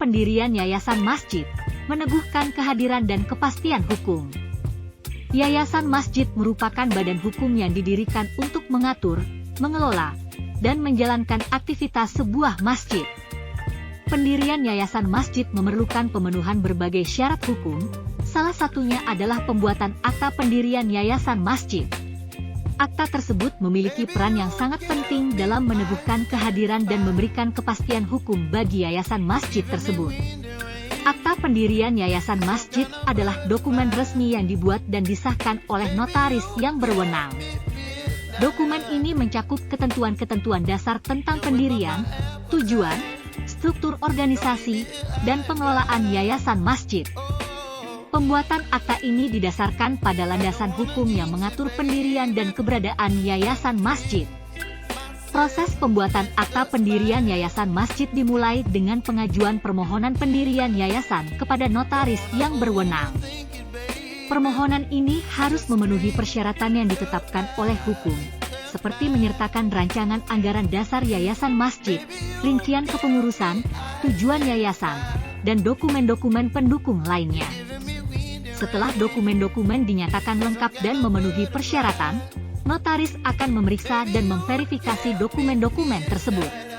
pendirian Yayasan Masjid meneguhkan kehadiran dan kepastian hukum. Yayasan Masjid merupakan badan hukum yang didirikan untuk mengatur, mengelola, dan menjalankan aktivitas sebuah masjid. Pendirian Yayasan Masjid memerlukan pemenuhan berbagai syarat hukum, salah satunya adalah pembuatan akta pendirian Yayasan Masjid. Akta tersebut memiliki peran yang sangat penting dalam meneguhkan kehadiran dan memberikan kepastian hukum bagi Yayasan Masjid tersebut. Akta pendirian Yayasan Masjid adalah dokumen resmi yang dibuat dan disahkan oleh notaris yang berwenang. Dokumen ini mencakup ketentuan-ketentuan dasar tentang pendirian, tujuan, struktur organisasi, dan pengelolaan Yayasan Masjid. Pembuatan akta ini didasarkan pada landasan hukum yang mengatur pendirian dan keberadaan Yayasan Masjid. Proses pembuatan akta pendirian Yayasan Masjid dimulai dengan pengajuan permohonan pendirian yayasan kepada notaris yang berwenang. Permohonan ini harus memenuhi persyaratan yang ditetapkan oleh hukum, seperti menyertakan rancangan anggaran dasar Yayasan Masjid, rincian kepengurusan, tujuan yayasan, dan dokumen-dokumen pendukung lainnya. Setelah dokumen-dokumen dinyatakan lengkap dan memenuhi persyaratan, notaris akan memeriksa dan memverifikasi dokumen-dokumen tersebut.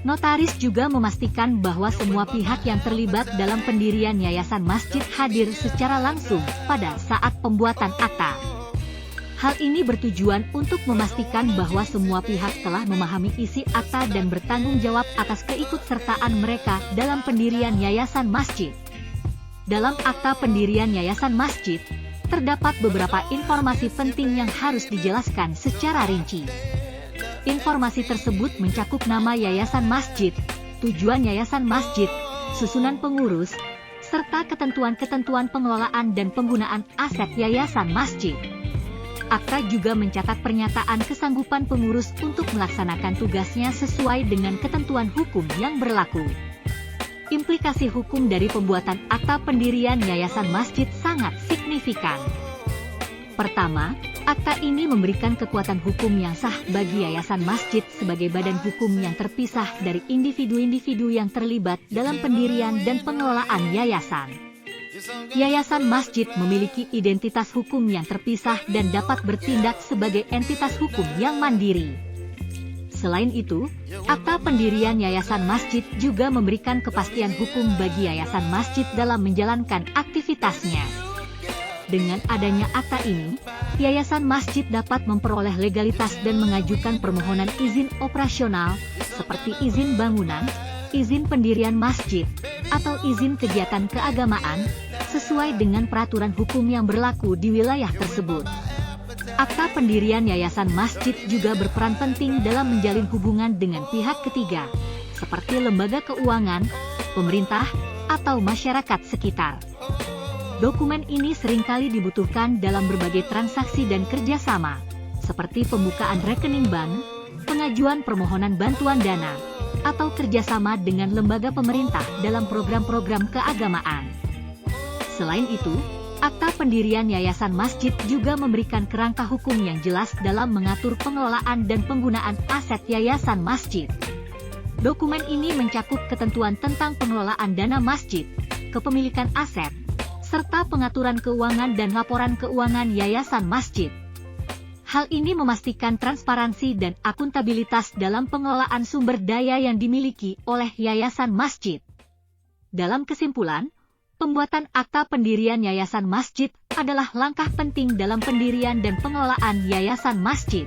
Notaris juga memastikan bahwa semua pihak yang terlibat dalam pendirian Yayasan Masjid hadir secara langsung pada saat pembuatan akta. Hal ini bertujuan untuk memastikan bahwa semua pihak telah memahami isi akta dan bertanggung jawab atas keikutsertaan mereka dalam pendirian Yayasan Masjid. Dalam akta pendirian Yayasan Masjid, terdapat beberapa informasi penting yang harus dijelaskan secara rinci. Informasi tersebut mencakup nama Yayasan Masjid, tujuan Yayasan Masjid, susunan pengurus, serta ketentuan-ketentuan pengelolaan dan penggunaan aset Yayasan Masjid. Akta juga mencatat pernyataan kesanggupan pengurus untuk melaksanakan tugasnya sesuai dengan ketentuan hukum yang berlaku. Implikasi hukum dari pembuatan akta pendirian Yayasan Masjid sangat signifikan. Pertama, akta ini memberikan kekuatan hukum yang sah bagi Yayasan Masjid sebagai badan hukum yang terpisah dari individu-individu yang terlibat dalam pendirian dan pengelolaan yayasan. Yayasan Masjid memiliki identitas hukum yang terpisah dan dapat bertindak sebagai entitas hukum yang mandiri. Selain itu, akta pendirian Yayasan Masjid juga memberikan kepastian hukum bagi Yayasan Masjid dalam menjalankan aktivitasnya. Dengan adanya akta ini, Yayasan Masjid dapat memperoleh legalitas dan mengajukan permohonan izin operasional, seperti izin bangunan, izin pendirian masjid, atau izin kegiatan keagamaan, sesuai dengan peraturan hukum yang berlaku di wilayah tersebut. Akta pendirian Yayasan Masjid juga berperan penting dalam menjalin hubungan dengan pihak ketiga, seperti lembaga keuangan, pemerintah, atau masyarakat sekitar. Dokumen ini seringkali dibutuhkan dalam berbagai transaksi dan kerjasama, seperti pembukaan rekening bank, pengajuan permohonan bantuan dana, atau kerjasama dengan lembaga pemerintah dalam program-program keagamaan. Selain itu, akta pendirian Yayasan Masjid juga memberikan kerangka hukum yang jelas dalam mengatur pengelolaan dan penggunaan aset Yayasan Masjid. Dokumen ini mencakup ketentuan tentang pengelolaan dana masjid, kepemilikan aset, serta pengaturan keuangan dan laporan keuangan Yayasan Masjid. Hal ini memastikan transparansi dan akuntabilitas dalam pengelolaan sumber daya yang dimiliki oleh Yayasan Masjid. Dalam kesimpulan, pembuatan akta pendirian Yayasan Masjid adalah langkah penting dalam pendirian dan pengelolaan Yayasan Masjid.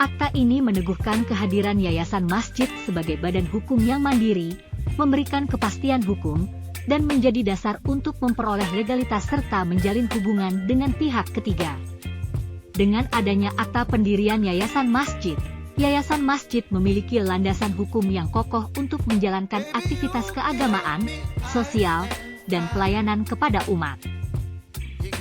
Akta ini meneguhkan kehadiran Yayasan Masjid sebagai badan hukum yang mandiri, memberikan kepastian hukum, dan menjadi dasar untuk memperoleh legalitas serta menjalin hubungan dengan pihak ketiga. Dengan adanya akta pendirian Yayasan Masjid, Yayasan Masjid memiliki landasan hukum yang kokoh untuk menjalankan aktivitas keagamaan, sosial, dan pelayanan kepada umat.